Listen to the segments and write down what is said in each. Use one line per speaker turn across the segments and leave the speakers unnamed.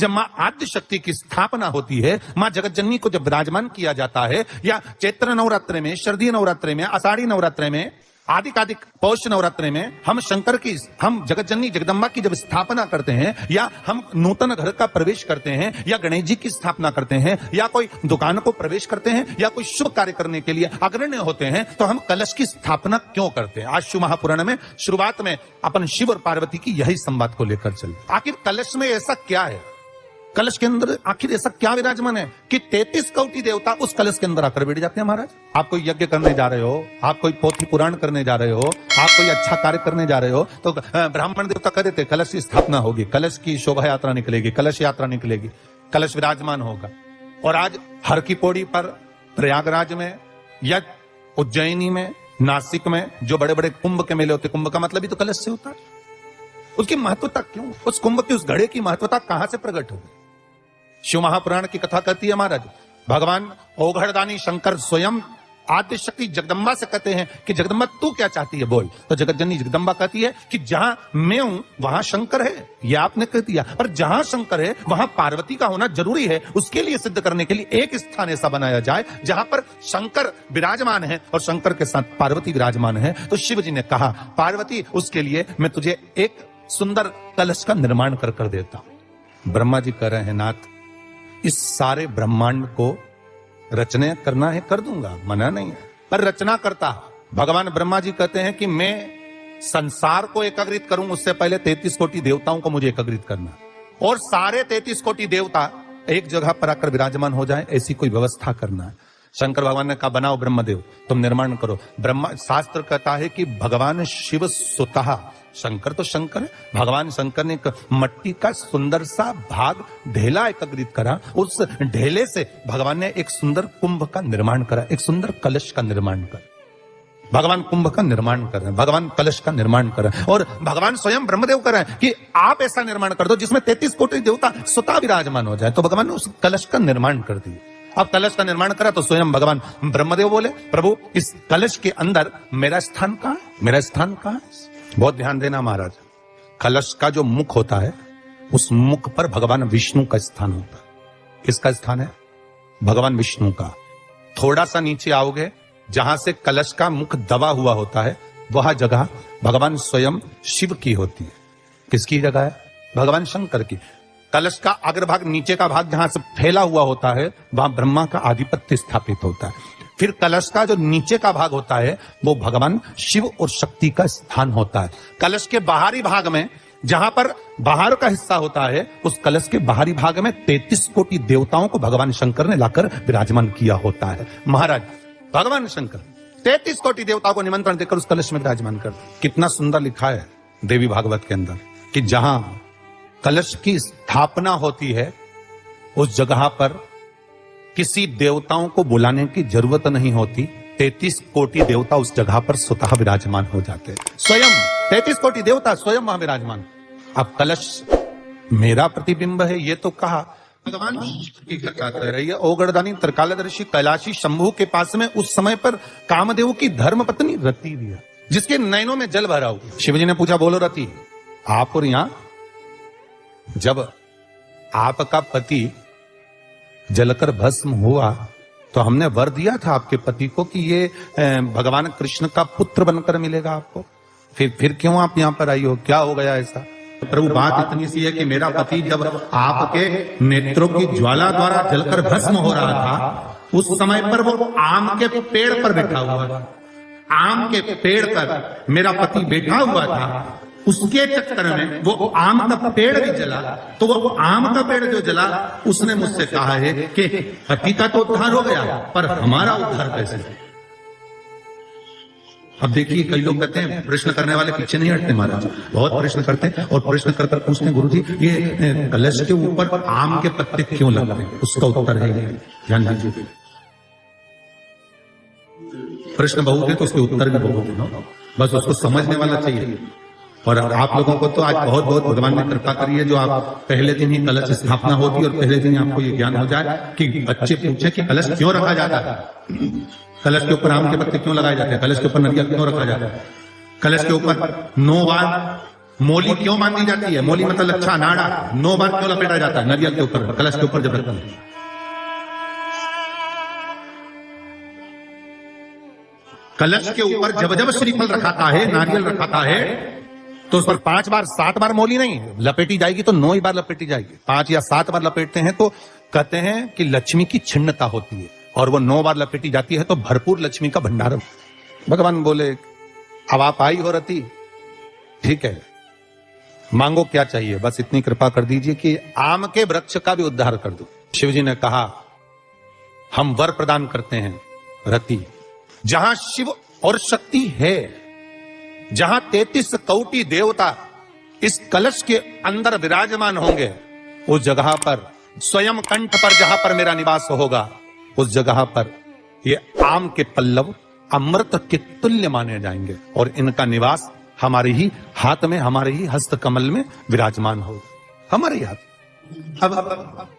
जब मां आद्य शक्ति की स्थापना होती है, मां जगत जननी को जब विराजमान किया जाता है, या चैत्र नवरात्रि में, शारदीय नवरात्रि में, आषाढ़ी नवरात्रि में, आदि पौष नवरात्रि में हम जगत जननी जगदम्बा की जब स्थापना करते हैं, या हम नूतन घर का प्रवेश करते हैं, या गणेश जी की स्थापना करते हैं, या कोई दुकान को प्रवेश करते हैं, या कोई शुभ कार्य करने के लिए अग्रण्य होते हैं, तो हम कलश की स्थापना क्यों करते हैं? आज शिव महापुराण में शुरुआत में अपन शिव और पार्वती की यही संवाद को लेकर चले। आखिर कलश में ऐसा क्या है? कलश के अंदर आखिर ऐसा क्या विराजमान है कि 33 कोटि देवता उस कलश के अंदर आकर बैठ जाते हैं? महाराज, आप कोई यज्ञ करने जा रहे हो, आप कोई पोथी पुराण करने जा रहे हो, आप कोई अच्छा कार्य करने जा रहे हो, तो ब्राह्मण देवता कह देते कलश की स्थापना होगी, कलश की शोभा यात्रा निकलेगी, कलश यात्रा निकलेगी, कलश विराजमान होगा। और आज हर की पौड़ी पर, प्रयागराज में, या उज्जैनी में, नासिक में जो बड़े बड़े कुंभ के मेले होते, कुंभ का मतलब ही तो कलश से होता है। उसकी महत्वता क्यों? उस कुंभ की, उस घड़े की महत्वता कहां से प्रकट होगी? शिव महापुराण की कथा कहती है महाराज, भगवान ओघड़दानी शंकर स्वयं आद्य शक्ति जगदम्बा से कहते हैं कि जगदम्बा तू क्या चाहती है बोल। तो जगत जननी जगदम्बा कहती है कि जहां मैं हूं वहां शंकर है, यह आपने कह दिया, पर जहां शंकर है वहां पार्वती का होना जरूरी है। उसके लिए सिद्ध करने के लिए एक स्थान ऐसा बनाया जाए जहां पर शंकर विराजमान है और शंकर के साथ पार्वती विराजमान है। तो शिव जी ने कहा, पार्वती उसके लिए मैं तुझे एक सुंदर कलश का निर्माण कर देता हूं। ब्रह्मा जी कह रहे हैं, नाथ इस सारे ब्रह्मांड को रचना करना है, कर दूंगा, मना नहीं है, पर रचना करता भगवान ब्रह्मा जी कहते हैं कि मैं संसार को एकाग्रित करूं, उससे पहले 33 कोटि देवताओं को मुझे एकाग्रित करना, और सारे 33 कोटि देवता एक जगह पर आकर विराजमान हो जाए, ऐसी कोई व्यवस्था करना है। शंकर भगवान ने कहा, बनाओ ब्रह्मदेव, तुम निर्माण करो। ब्रह्मा, शास्त्र कहता है कि भगवान शिव स्वतः, शंकर तो शंकर है, भगवान शंकर ने मट्टी का सुंदर सा भाग ढेला एकत्रित करा, उस ढेले से भगवान ने एक सुंदर कुंभ का निर्माण करा, एक सुंदर कलश का निर्माण करा। भगवान कुंभ का निर्माण कर रहे हैं, भगवान कलश का निर्माण कर रहे हैं, और भगवान स्वयं ब्रह्मदेव कर रहे हैं कि आप ऐसा निर्माण कर दो जिसमें 33 कोटि देवता स्वतः विराजमान हो जाए। तो भगवान ने उस कलश का निर्माण कर दिया। अब कलश का निर्माण करा तो स्वयं भगवान ब्रह्मदेव बोले, प्रभु इस कलश के अंदर मेरा स्थान कहां है? मेरा स्थान कहां है? बहुत ध्यान देना महाराज, कलश का जो मुख होता है, उस मुख पर भगवान विष्णु का स्थान होता है। किसका स्थान है? भगवान विष्णु का। थोड़ा सा नीचे आओगे, जहां से कलश का मुख दबा हुआ होता है, वह जगह भगवान स्वयं शिव की होती है। किसकी जगह है? भगवान शंकर की। कलश का अग्रभाग, नीचे का भाग जहां से फैला हुआ होता है, वहां ब्रह्मा का आधिपत्य स्थापित होता है। फिर कलश का जो नीचे का भाग होता है, वो भगवान शिव और शक्ति का स्थान होता है। कलश के बाहरी भाग में, जहां पर बाहर का हिस्सा होता है, उस कलश के बाहरी भाग में 33 कोटि देवताओं को भगवान शंकर ने लाकर विराजमान किया होता है। महाराज, भगवान शंकर 33 कोटि देवताओं को निमंत्रण देकर उस कलश में विराजमान कर। कितना सुंदर लिखा है देवी भागवत के अंदर कि जहां कलश की स्थापना होती है, उस जगह पर किसी देवताओं को बुलाने की जरूरत नहीं होती। 33 कोटि देवता उस जगह पर स्वतः विराजमान हो जाते हैं। स्वयं 33 कोटि देवता स्वयं वहां विराजमान। अब कलश मेरा प्रतिबिंब है, ये तो कहा। भगवान की कथा कर रही है, ओगड़दानी त्रिकालदर्शी कैलाशी शंभू के पास में उस समय पर कामदेव की धर्म पत्नी रति भी है, जिसके नयनों में जल भरा हुआ। शिवजी ने पूछा, बोलो रति, आप और यहां जब आपका पति जलकर भस्म हुआ तो हमने वर दिया था आपके पति को कि ये भगवान कृष्ण का पुत्र बनकर मिलेगा आपको, फिर क्यों आप यहाँ पर आई हो? क्या हो गया ऐसा? प्रभु, बात इतनी सी है कि मेरा पति जब आपके नेत्रों की ज्वाला द्वारा जलकर भस्म हो रहा था, उस समय पर वो आम के पेड़ पर बैठा हुआ था। आम के पेड़ पर मेरा पति बैठा हुआ था, उसके चक्कर में वो आम का पेड़ भी जला। तो वो आम का पेड़ जो जला, उसने मुझसे कहा है कि पति का तो उद्धार हो गया, पर हमारा उद्धार कैसे? अब देखिए, कई लोग कहते हैं प्रश्न करने वाले पीछे नहीं हटते महाराज, बहुत प्रश्न करते हैं और प्रश्न कर पूछते हैं, गुरुजी ये कलश के ऊपर आम के पत्ते क्यों लगते हैं? उसका उत्तर है, ध्यान दीजिए, प्रश्न बहुत है तो उसके उत्तर भी बहुत है, बस उसको समझने वाला चाहिए। और आप लोगों को तो आज बहुत बहुत भगवान ने कृपा करी है, जो आप पहले दिन ही कलश स्थापना होती और पहले दिन आपको ये ज्ञान हो जाए कि बच्चे पूछे कि कलश क्यों रखा जाता है, कलश के ऊपर आम के पत्ते क्यों लगाए जाते हैं, कलश के ऊपर नरियल क्यों रखा जाता है, कलश के ऊपर 9 बार मोली क्यों बांधी जाती है? मोली मतलब अच्छा नाड़ा 9 बार क्यों लपेटा जाता है? नारियल के ऊपर, कलश के ऊपर जब रखते हैं। कलश के ऊपर जब जब श्रीफल रखाता है, नारियल रखाता है, तो उस पर 5 बार 7 बार मोली नहीं लपेटी जाएगी, तो 9 ही बार लपेटी जाएगी। 5 या 7 बार लपेटते हैं तो कहते हैं कि लक्ष्मी की छिन्नता होती है, और वो 9 बार लपेटी जाती है तो भरपूर लक्ष्मी का भंडार। भगवान बोले अब आप आई हो रति, ठीक है, मांगो क्या चाहिए, बस इतनी कृपा कर दीजिए कि आम के वृक्ष का भी उद्धार कर दो। शिव जी ने कहा हम वर प्रदान करते हैं रति, जहां शिव और शक्ति है, जहां 33 कौटी देवता इस कलश के अंदर विराजमान होंगे, उस जगह पर स्वयं कंठ पर जहां पर मेरा निवास होगा, उस जगह पर ये आम के पल्लव अमृत के तुल्य माने जाएंगे, और इनका निवास हमारे ही हाथ में, हमारे ही हस्त कमल में विराजमान हो, हमारे ही हाथ। अब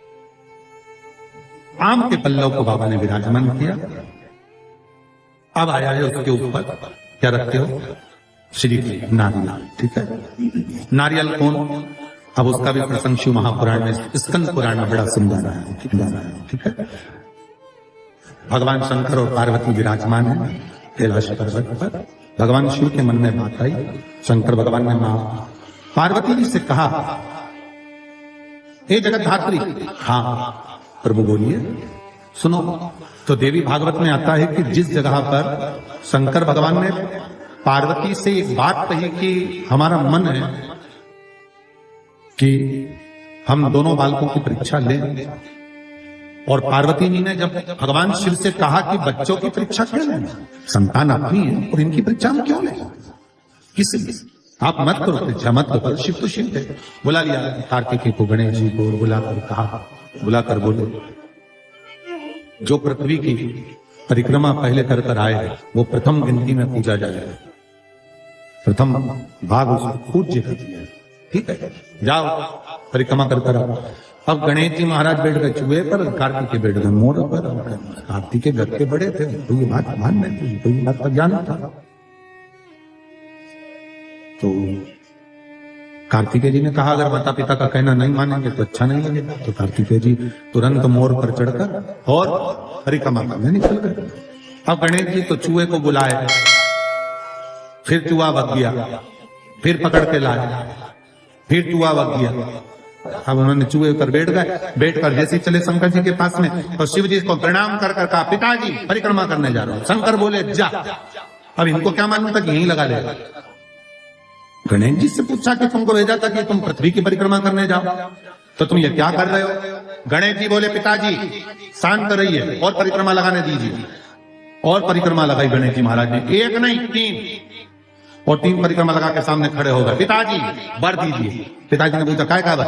आम के पल्लव को बाबा ने विराजमान किया। अब आया है उसके ऊपर क्या रखते हो? श्री नारियल, ठीक है। नारियल कौन? अब उसका भी प्रसंग शिव महापुराण में, स्कंद पुराण में बड़ा सुंदर है, ठीक है। भगवान शंकर और पार्वती विराजमान है कैलाश पर्वत पर। भगवान शिव के मन में बात आई, शंकर भगवान ने मां पार्वती जी से कहा, हे जगत धात्री। हाँ प्रभु बोलिए, सुनो। तो देवी भागवत में आता है कि जिस जगह पर शंकर भगवान ने पार्वती से एक बात कही कि हमारा मन है कि हम दोनों बालकों की परीक्षा लें, और पार्वती जी ने जब भगवान शिव से कहा कि बच्चों की परीक्षा क्यों लें, संतान अपनी है और इनकी परीक्षा हम क्यों लें, किसलिए आप मत करो परीक्षा, मत करो। शिव तो शिव है। बुला लिया कार्तिकेय को, गणेश जी को बुलाकर कहा, बुलाकर बोले जो पृथ्वी की परिक्रमा पहले कर कर आए वो प्रथम गिनती में पूजा जाएगा, प्रथम भाग उसको पूज्य कर दिया, ठीक है, जाओ परिक्रमा कर कर आओ। अब गणेश जी महाराज बैठ गए चूहे पर, कार्तिकेय बैठ गए मोर पर। कार्तिकेय घर के बड़े थे, तो ये बात मान रहे थे, तो ये बात का ज्ञान था। तो कार्तिकेय जी ने कहा अगर माता पिता का कहना नहीं मानेंगे तो अच्छा नहीं लगेगा। तो कार्तिकेय जी तुरंत मोर पर चढ़कर और परिक्रमा करने निकल गए। अब गणेश जी तो चूहे को बुलाए, फिर चूहा भग गया, फिर पकड़ के लाए, फिर चूहा भग गया। अब उन्होंने चूहे पर बैठ गए, बैठकर जैसे चले शंकर जी के पास में, तो शिव जी को प्रणाम कर कर कहा पिताजी परिक्रमा करने जा रहा हूं। शंकर बोले जा। अब इनको क्या मालूम था कि यहीं लगा लेगा। गणेश जी से पूछा कि तुमको भेजा था कि तुम पृथ्वी की परिक्रमा करने जाओ, तो तुम ये क्या कर रहे हो? गणेश जी बोले पिताजी शांत रहिए और परिक्रमा लगाने दीजिए। और परिक्रमा लगाई गणेश जी महाराज ने, एक नहीं 3, और 3 परिक्रमा लगा के सामने खड़े हो गए। पिताजी वर दीजिए। पिताजी ने पूछा काय का वर?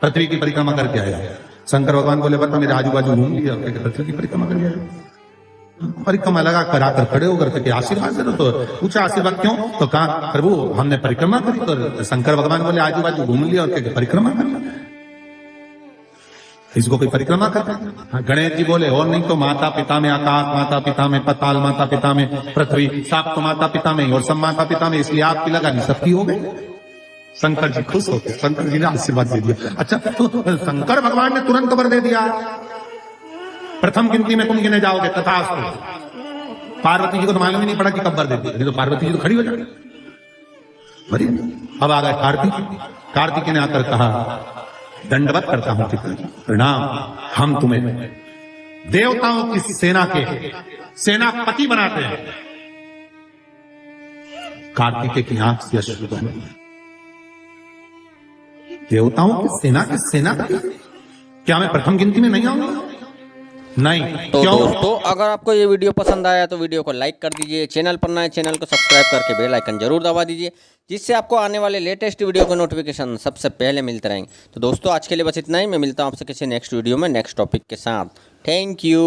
पृथ्वी की परिक्रमा करके आया। शंकर भगवान बोले बता मेरे आजू बाजू घूम लिया, पृथ्वी की परिक्रमा कर गया। परिक्रमा लगा कर आकर खड़े होकर के आशीर्वाद दे दो। तो पूछा आशीर्वाद क्यों? तो कहा प्रभु हमने परिक्रमा करी। तो शंकर भगवान बोले आजू बाजू घूम लिया और परिक्रमा कर लिया, इसको कोई परिक्रमा करता है? गणेश जी बोले और नहीं तो माता पिता में आकाश, माता पिता में पताल, माता पिता में पृथ्वी, साप तो माता पिता में और सब माता पिता में, इसलिए आपकी लगानी सबकी हो गई। शंकर जी खुश होते, शंकर जी ने आशीर्वाद दे दिया। अच्छा तो शंकर भगवान ने तुरंत वर दे दिया, प्रथम गिनती में तुम गिने जाओगे तथास्तु। पार्वती जी को तो मालूम ही नहीं पड़ा कि कब वर देती, तो पार्वती जी तो खड़ी हो जाती। अब आ गए कार्तिक। कार्तिक ने आकर कहा दंडवत करता हूं पिताजी, प्रणाम, हम तुम्हें देवताओं की सेना के सेनापति बनाते हैं। कार्तिकेय की आंख से अश्रु बहे। देवताओं की सेना के सेनापति? क्या मैं प्रथम गिनती में नहीं आऊंगा? नहीं।
तो
क्यों?
दोस्तों अगर आपको ये वीडियो पसंद आया तो वीडियो को लाइक कर दीजिए, चैनल पर नए चैनल को सब्सक्राइब करके बेल आइकन जरूर दबा दीजिए, जिससे आपको आने वाले लेटेस्ट वीडियो के नोटिफिकेशन सबसे पहले मिलते रहेंगे। तो दोस्तों आज के लिए बस इतना ही, मैं मिलता हूं आपसे किसी नेक्स्ट वीडियो में नेक्स्ट टॉपिक के साथ। Thank you.